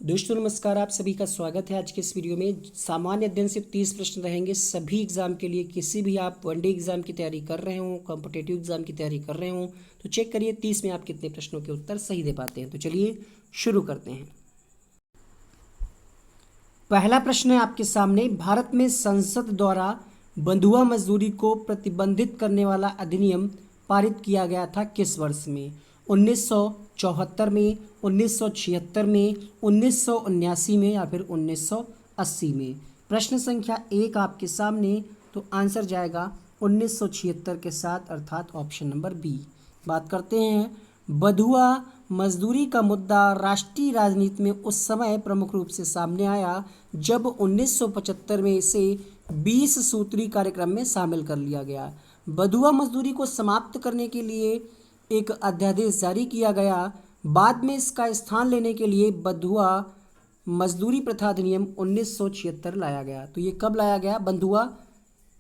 दोस्तों नमस्कार, आप सभी का स्वागत है। आज के इस वीडियो में सामान्य अध्ययन से 30 प्रश्न रहेंगे सभी एग्जाम के लिए। किसी भी आप वनडे एग्जाम की तैयारी कर रहे हो, कॉम्पिटिटिव एग्जाम की तैयारी कर रहे हो, तो चेक करिए 30 में आप कितने प्रश्नों के उत्तर सही दे पाते हैं। तो चलिए शुरू करते हैं। पहला प्रश्न है आपके सामने, भारत में संसद द्वारा बंधुआ मजदूरी को प्रतिबंधित करने वाला अधिनियम पारित किया गया था किस वर्ष में? 1974 में, 1976 में, 1979 में या फिर 1980 में? प्रश्न संख्या 1 आपके सामने, तो आंसर जाएगा 1976 के साथ, अर्थात ऑप्शन नंबर बी। बात करते हैं, बंधुआ मजदूरी का मुद्दा राष्ट्रीय राजनीति में उस समय प्रमुख रूप से सामने आया जब 1975 में इसे 20 सूत्री कार्यक्रम में शामिल कर लिया गया। बंधुआ मजदूरी को समाप्त करने के लिए एक अध्यादेश जारी किया गया। बाद में इसका स्थान लेने के लिए बंधुआ मजदूरी प्रथा अधिनियम 1976 लाया गया। तो ये कब लाया गया? बंधुआ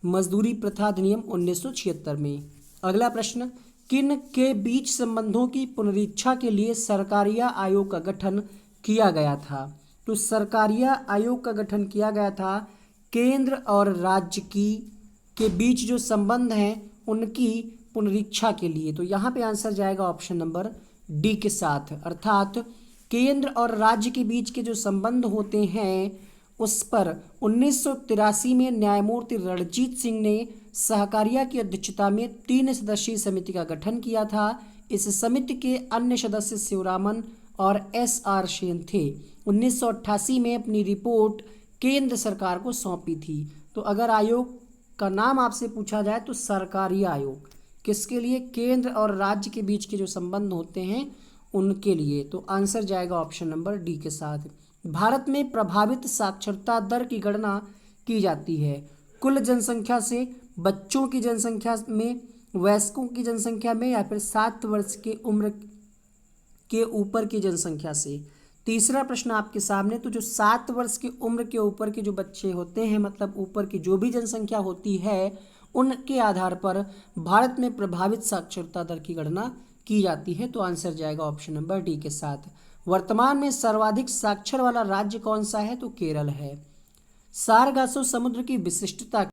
मजदूरी प्रथा अधिनियम 1976 में। अगला प्रश्न, किन के बीच संबंधों की पुनरीक्षा के लिए सरकारिया आयोग का गठन किया गया था? तो सरकारिया आयोग का गठन किया गया था केंद्र और राज्य के बीच जो संबंध हैं उनकी पुनरीक्षा के लिए। तो यहाँ पे आंसर जाएगा ऑप्शन नंबर डी के साथ, अर्थात केंद्र और राज्य के बीच के जो संबंध होते हैं उस पर 1983 में न्यायमूर्ति रणजीत सिंह ने सहकारिया की अध्यक्षता में 3 सदस्यीय समिति का गठन किया था। इस समिति के अन्य सदस्य शिवरामन और SR सेन थे। 1988 में अपनी रिपोर्ट केंद्र सरकार को सौंपी थी। तो अगर आयोग का नाम आपसे पूछा जाए तो सरकारिया आयोग किसके लिए? केंद्र और राज्य के बीच के जो संबंध होते हैं उनके लिए। तो आंसर जाएगा ऑप्शन नंबर डी के साथ। भारत में प्रभावित साक्षरता दर की गणना की जाती है कुल जनसंख्या से, बच्चों की जनसंख्या में, वयस्कों की जनसंख्या में या फिर 7 वर्ष के उम्र के ऊपर की जनसंख्या से? तीसरा प्रश्न आपके सामने, तो जो 7 वर्ष की उम्र के ऊपर के जो बच्चे होते हैं, मतलब ऊपर की जो भी जनसंख्या होती है, उनके आधार पर भारत में प्रभावित साक्षरता दर की गणना की जाती है। तो आंसर जाएगा ऑप्शन नंबर डी के साथ। वर्तमान में सर्वाधिक साक्षर वाला राज्य कौन सा है? तो केरल है। सारगासो समुद्र की विशिष्टता।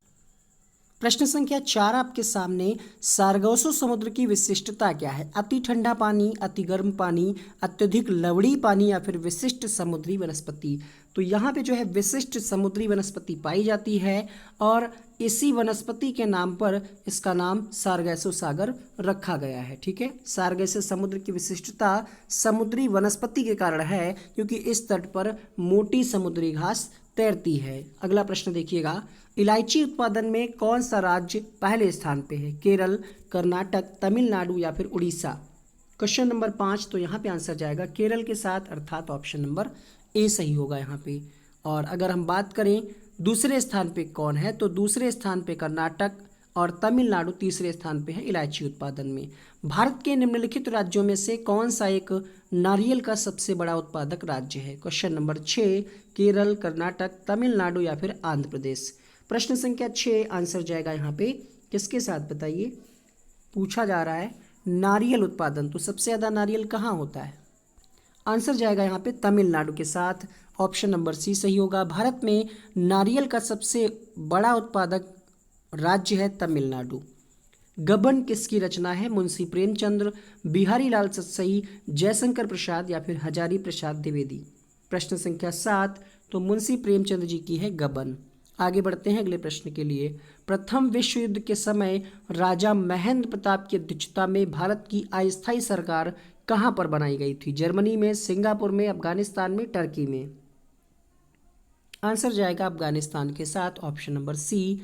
प्रश्न संख्या 4 आपके सामने, सारगासो समुद्र की विशिष्टता क्या है? अति ठंडा पानी, अति गर्म पानी, अत्यधिक लवणीय पानी या फिर विशिष्ट समुद्री वनस्पति? तो यहाँ पे जो है विशिष्ट समुद्री वनस्पति पाई जाती है और इसी वनस्पति के नाम पर इसका नाम सारगासो सागर रखा गया है। ठीक है, सारगासो समुद्र की विशिष्टता समुद्री वनस्पति के कारण है क्योंकि इस तट पर मोटी समुद्री घास तैरती है। अगला प्रश्न देखिएगा, इलायची उत्पादन में कौन सा राज्य पहले स्थान पे है? केरल, कर्नाटक, तमिलनाडु या फिर उड़ीसा? क्वेश्चन नंबर 5, तो यहाँ पे आंसर जाएगा केरल के साथ, अर्थात ऑप्शन नंबर ए सही होगा यहाँ पे। और अगर हम बात करें दूसरे स्थान पे कौन है, तो दूसरे स्थान पे कर्नाटक और तमिलनाडु तीसरे स्थान पे है इलायची उत्पादन में। भारत के निम्नलिखित राज्यों में से कौन सा एक नारियल का सबसे बड़ा उत्पादक राज्य है? क्वेश्चन नंबर 6, केरल, कर्नाटक, तमिलनाडु या फिर आंध्र प्रदेश? प्रश्न संख्या 6 आंसर जाएगा यहाँ पे किसके साथ बताइए? पूछा जा रहा है नारियल उत्पादन, तो सबसे ज़्यादा नारियल कहाँ होता है? आंसर जाएगा यहाँ पे तमिलनाडु के साथ, ऑप्शन नंबर सी सही होगा। भारत में नारियल का सबसे बड़ा उत्पादक राज्य है तमिलनाडु। गबन किसकी रचना है? मुंशी प्रेमचंद्र, बिहारी लाल सत्सई, जयशंकर प्रसाद या फिर हजारी प्रसाद द्विवेदी? प्रश्न संख्या 7, तो मुंशी प्रेमचंद्र जी की है गबन। आगे बढ़ते हैं अगले प्रश्न के लिए। प्रथम विश्व युद्ध के समय राजा महेंद्र प्रताप की अध्यक्षता में भारत की अस्थायी सरकार कहाँ पर बनाई गई थी? जर्मनी में, सिंगापुर में, अफगानिस्तान में, टर्की में? आंसर जाएगा अफगानिस्तान के साथ, ऑप्शन नंबर सी।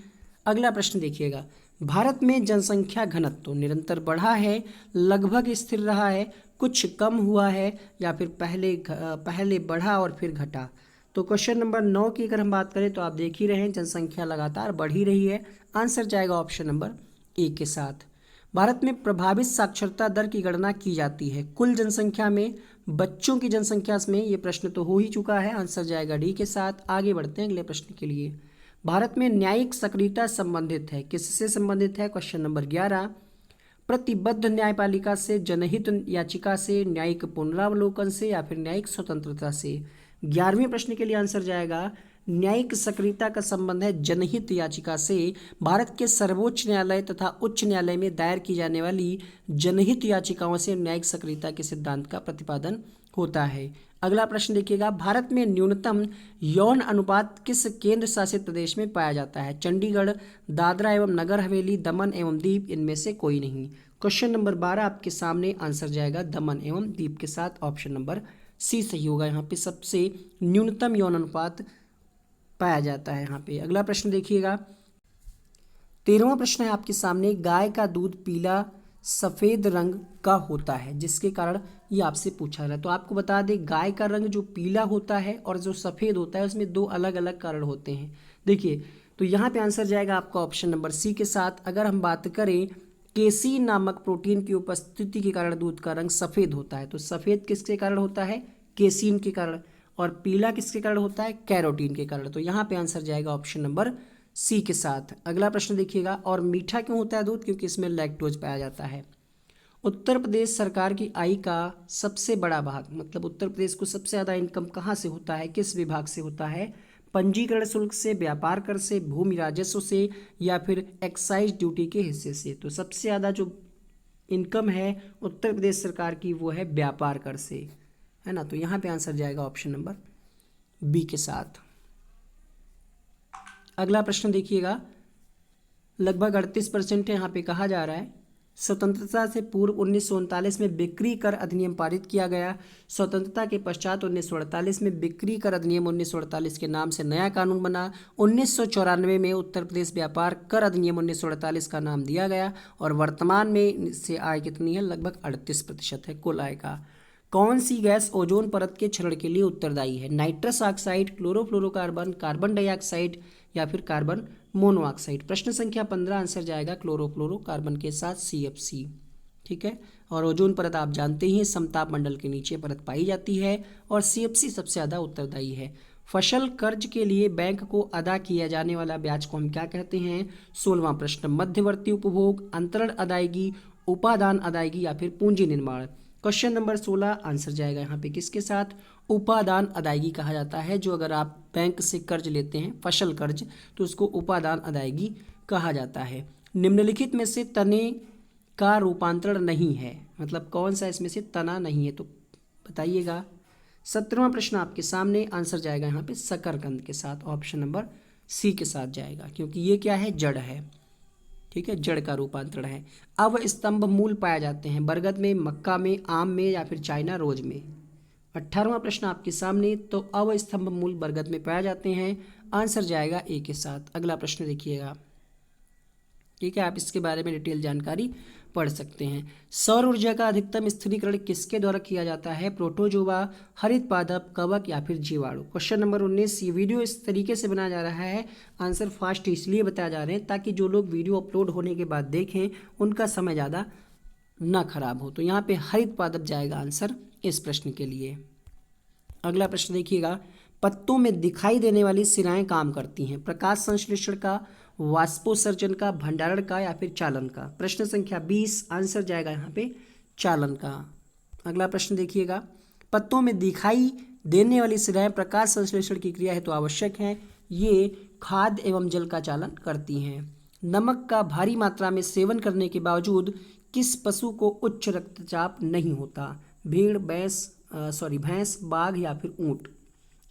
अगला प्रश्न देखिएगा, भारत में जनसंख्या घनत्व निरंतर बढ़ा है, लगभग स्थिर रहा है, कुछ कम हुआ है या फिर पहले बढ़ा और फिर घटा? तो क्वेश्चन नंबर 9 की अगर हम बात करें तो आप देख ही रहे हैं जनसंख्या लगातार बढ़ ही रही है। आंसर जाएगा ऑप्शन नंबर ए के साथ। भारत में प्रभावित साक्षरता दर की गणना की जाती है कुल जनसंख्या में, बच्चों की जनसंख्या में? ये प्रश्न तो हो ही चुका है, आंसर जाएगा डी के साथ। आगे बढ़ते हैं अगले प्रश्न के लिए। भारत में न्यायिक सक्रियता संबंधित है, किससे संबंधित है? क्वेश्चन नंबर 11, प्रतिबद्ध न्यायपालिका से, जनहित याचिका से, न्यायिक पुनरावलोकन से या फिर न्यायिक स्वतंत्रता से। 11वें प्रश्न के लिए आंसर जाएगा न्यायिक सक्रियता का संबंध है जनहित याचिका से। भारत के सर्वोच्च न्यायालय तथा उच्च न्यायालय में दायर की जाने वाली जनहित याचिकाओं से न्यायिक सक्रियता के सिद्धांत का प्रतिपादन होता है। अगला प्रश्न देखिएगा, भारत में न्यूनतम यौन अनुपात किस केंद्र शासित प्रदेश में पाया जाता है? चंडीगढ़, दादरा एवं नगर हवेली, दमन एवं दीव, इनमें से कोई नहीं। क्वेश्चन नंबर 12 आपके सामने आंसर जाएगा दमन एवं दीव के साथ, ऑप्शन नंबर सी सही होगा। यहाँ पे सबसे न्यूनतम यौन अनुपात पाया जाता है यहाँ पे। अगला प्रश्न देखिएगा, 13वां प्रश्न है आपके सामने, गाय का दूध पीला सफ़ेद रंग का होता है, जिसके कारण ये आपसे पूछा रहा है। तो आपको बता दें, गाय का रंग जो पीला होता है और जो सफ़ेद होता है उसमें दो अलग अलग कारण होते हैं। देखिए, तो यहाँ पे आंसर जाएगा आपका ऑप्शन नंबर सी के साथ। अगर हम बात करें, केसीन नामक प्रोटीन की उपस्थिति के कारण दूध का रंग सफ़ेद होता है। तो सफ़ेद किसके कारण होता है? केसीन के कारण। और पीला किसके कारण होता है? कैरोटीन के कारण। तो यहाँ पे आंसर जाएगा ऑप्शन नंबर सी के साथ। अगला प्रश्न देखिएगा, और मीठा क्यों होता है दूध? क्योंकि इसमें लैक्टोज पाया जाता है। उत्तर प्रदेश सरकार की आय का सबसे बड़ा भाग, मतलब उत्तर प्रदेश को सबसे ज़्यादा इनकम कहाँ से होता है, किस विभाग से होता है? पंजीकरण शुल्क से, व्यापार कर से, भूमि राजस्व से या फिर एक्साइज ड्यूटी के हिस्से से। तो सबसे ज़्यादा जो इनकम है उत्तर प्रदेश सरकार की वो है व्यापार कर से, है ना। तो यहाँ पे आंसर जाएगा ऑप्शन नंबर बी के साथ। अगला प्रश्न देखिएगा, लगभग 38% है। यहाँ पे कहा जा रहा है, स्वतंत्रता से पूर्व 1939 में बिक्री कर अधिनियम पारित किया गया। स्वतंत्रता के पश्चात 1948 में बिक्री कर अधिनियम 1948 के नाम से नया कानून बना। 1994 में उत्तर प्रदेश व्यापार कर अधिनियम 1948 का नाम दिया गया। और वर्तमान में इससे आय कितनी है? लगभग 38% है कुल आय का। कौन सी गैस ओजोन परत के क्षरण के लिए उत्तरदायी है? Nitrous oxide, chlorofluorocarbon, carbon dioxide या फिर कार्बन मोनोऑक्साइड। प्रश्न संख्या 15 आंसर जाएगा क्लोरोफ्लोरोकार्बन के साथ CFC, ठीक है। और ओजोन परत आप जानते ही समताप मंडल के नीचे परत पाई जाती है और CFC सबसे ज़्यादा उत्तरदायी है। फसल कर्ज के लिए बैंक को अदा किया जाने वाला ब्याज को हम क्या कहते हैं? 16वां प्रश्न, मध्यवर्ती उपभोग, अंतरण अदायगी, उपादान अदायगी या फिर पूंजी निर्माण। क्वेश्चन नंबर 16 आंसर जाएगा यहाँ पे किसके साथ? उपादान अदायगी कहा जाता है। जो अगर आप बैंक से कर्ज लेते हैं, फसल कर्ज, तो उसको उपादान अदायगी कहा जाता है। निम्नलिखित में से तने का रूपांतरण नहीं है, मतलब कौन सा इसमें से तना नहीं है, तो बताइएगा। 17वां प्रश्न आपके सामने आंसर जाएगा यहाँ पे शकरकंद के साथ, ऑप्शन नंबर सी के साथ जाएगा, क्योंकि ये क्या है? जड़ है, ठीक है, जड़ का रूपांतरण है। अवस्तंभ मूल पाए जाते हैं बरगद में, मक्का में, आम में या फिर चाइना रोज में। 18वां प्रश्न आपके सामने, तो अवस्तंभ मूल बरगद में पाए जाते हैं, आंसर जाएगा ए के साथ। अगला प्रश्न देखिएगा, ठीक है, आप इसके बारे में डिटेल जानकारी पढ़ सकते हैं। सौर ऊर्जा का अधिकतम स्थिरीकरण किसके द्वारा किया जाता है? प्रोटोजोआ, हरित पादप, कवक या फिर जीवाणु। क्वेश्चन नंबर 19, ये वीडियो इस तरीके से बनाया जा रहा है, आंसर फास्ट इसलिए बताया जा रहे हैं ताकि जो लोग वीडियो अपलोड होने के बाद देखें उनका समय ज़्यादा ना खराब हो। तो यहाँ पे हरित पादप जाएगा आंसर इस प्रश्न के लिए। अगला प्रश्न देखिएगा, पत्तों में दिखाई देने वाली सिराएं काम करती हैं? प्रकाश संश्लेषण का, वाष्पोत्सर्जन का, भंडारण का या फिर चालन का। प्रश्न संख्या 20 आंसर जाएगा यहाँ पे चालन का। अगला प्रश्न देखिएगा, पत्तों में दिखाई देने वाली सिराएं प्रकाश संश्लेषण की क्रिया है तो आवश्यक है, ये खाद्य एवं जल का चालन करती हैं। नमक का भारी मात्रा में सेवन करने के बावजूद किस पशु को उच्च रक्तचाप नहीं होता? भेड़, भैंस, बाघ या फिर ऊंट।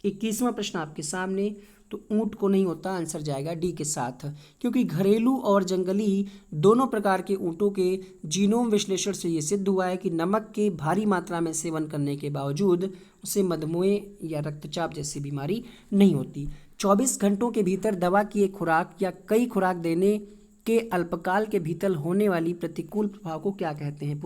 21वां प्रश्न आपके सामने, तो ऊंट को नहीं होता, आंसर जाएगा डी के साथ, क्योंकि घरेलू और जंगली दोनों प्रकार के ऊँटों के जीनोम विश्लेषण से ये सिद्ध हुआ है कि नमक के भारी मात्रा में सेवन करने के बावजूद उसे मधुमेह या रक्तचाप जैसी बीमारी नहीं होती। 24 घंटों के भीतर दवा की एक खुराक या कई खुराक देने के अल्पकाल के भीतर होने वाली प्रतिकूल प्रभाव को क्या कहते हैं?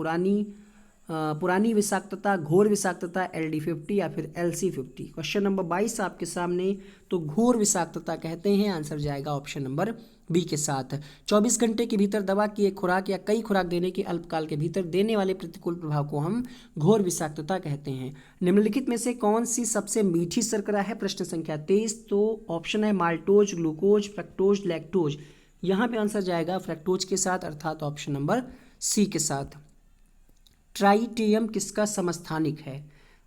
पुरानी विषाक्तता, घोर विषाक्तता, LD50 या फिर LC50। क्वेश्चन नंबर 22 आपके सामने, तो घोर विषाक्तता कहते हैं, आंसर जाएगा ऑप्शन नंबर बी के साथ। 24 घंटे के भीतर दवा की एक खुराक या कई खुराक देने के अल्पकाल के भीतर देने वाले प्रतिकूल प्रभाव को हम घोर विषाक्तता कहते हैं। निम्नलिखित में से कौन सी सबसे मीठी शर्करा है? प्रश्न संख्या 23, तो ऑप्शन है माल्टोज, ग्लूकोज, फ्रक्टोज, लैक्टोज। यहाँ पे आंसर जाएगा फ्रक्टोज के साथ, अर्थात ऑप्शन नंबर सी के साथ। ट्राइटियम किसका समस्थानिक है?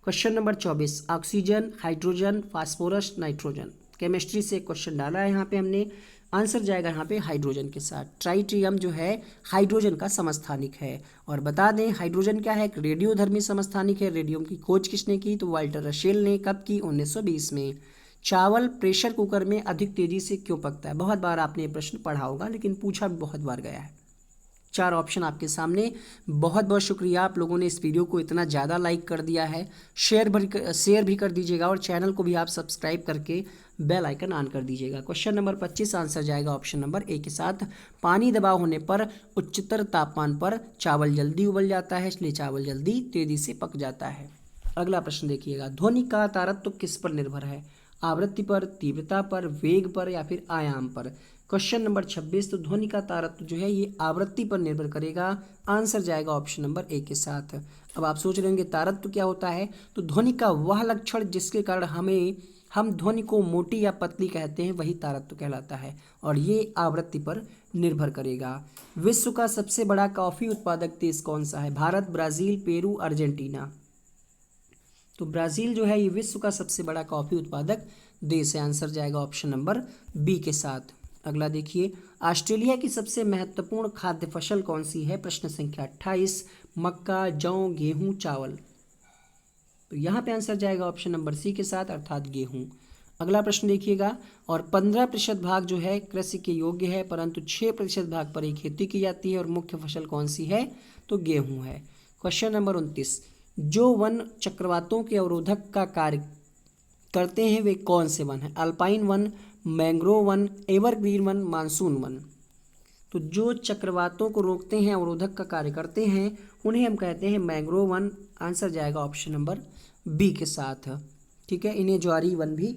Question number 24, oxygen, hydrogen, phosphorus, nitrogen. Chemistry से क्वेश्चन डाला है यहाँ पे हमने, आंसर जाएगा यहाँ पे हाइड्रोजन के साथ। ट्राइटियम जो है हाइड्रोजन का समस्थानिक है। और बता दें हाइड्रोजन क्या है, एक रेडियोधर्मी समस्थानिक है। रेडियम की खोज किसने की? तो वाल्टर रसेल ने। कब की? 1920 में। चावल प्रेशर कुकर में अधिक तेजी से क्यों पकता है? बहुत बार आपने ये प्रश्न पढ़ा होगा, लेकिन पूछा भी बहुत बार गया है। 4 ऑप्शन आपके सामने। बहुत बहुत शुक्रिया आप लोगों ने इस वीडियो को इतना ज़्यादा लाइक कर दिया है। शेयर भी कर दीजिएगा और चैनल को भी आप सब्सक्राइब करके बेल आइकन ऑन कर दीजिएगा। क्वेश्चन नंबर 25 आंसर जाएगा ऑप्शन नंबर ए के साथ। पानी दबाव होने पर उच्चतर तापमान पर चावल जल्दी उबल जाता है, इसलिए चावल जल्दी तेजी से पक जाता है। अगला प्रश्न देखिएगा, ध्वनि का तारतम्य किस पर निर्भर है? आवृत्ति पर, तीव्रता पर, वेग पर या फिर आयाम पर? क्वेश्चन नंबर 26, तो ध्वनि का तारतम्य जो है ये आवृत्ति पर निर्भर करेगा। आंसर जाएगा ऑप्शन नंबर ए के साथ। अब आप सोच रहे होंगे तारतम्य क्या होता है? तो ध्वनि का वह लक्षण जिसके कारण हम ध्वनि को मोटी या पतली कहते हैं, वही तारतम्य कहलाता है, और ये आवृत्ति पर निर्भर करेगा। विश्व का सबसे बड़ा कॉफी उत्पादक देश कौन सा है? Bharat, Brazil, Peru, Argentina. तो ब्राज़ील जो है ये विश्व का सबसे बड़ा कॉफ़ी उत्पादक देश है। आंसर जाएगा ऑप्शन नंबर बी के साथ। अगला देखिए, ऑस्ट्रेलिया की सबसे महत्वपूर्ण खाद्य फसल कौन सी है? प्रश्न संख्या 28। मक्का, जौ, गेहूं, चावल। तो यहाँ पे आंसर जाएगा ऑप्शन नंबर सी के साथ, अर्थात गेहूं। अगला प्रश्न देखिएगा, और 15% भाग जो है कृषि के योग्य है, परंतु 6% भाग पर ही खेती की जाती है, और मुख्य फसल कौन सी है? तो गेहूं है। क्वेश्चन नंबर 29, जो वन चक्रवातों के अवरोधक का कार्य करते हैं वे कौन से वन हैं? Alpine one, mangrove one, evergreen one, monsoon one. तो जो चक्रवातों को रोकते हैं, अवरोधक का कार्य करते हैं, उन्हें हम कहते हैं मैंग्रोव वन। आंसर जाएगा ऑप्शन नंबर बी के साथ। ठीक है, इन्हें ज्वारी वन भी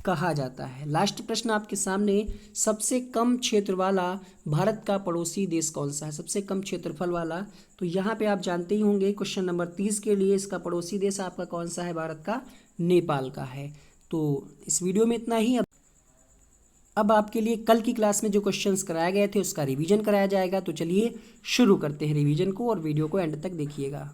कहा जाता है। लास्ट प्रश्न आपके सामने, सबसे कम क्षेत्र वाला भारत का पड़ोसी देश कौन सा है? सबसे कम क्षेत्रफल वाला, तो यहाँ पे आप जानते ही होंगे क्वेश्चन नंबर 30 के लिए इसका पड़ोसी देश आपका कौन सा है? भारत का नेपाल का है। तो इस वीडियो में इतना ही। अब आपके लिए कल की क्लास में जो क्वेश्चंस कराए गए थे उसका रिवीजन कराया जाएगा। तो चलिए शुरू करते हैं रिवीजन को, और वीडियो को एंड तक देखिएगा।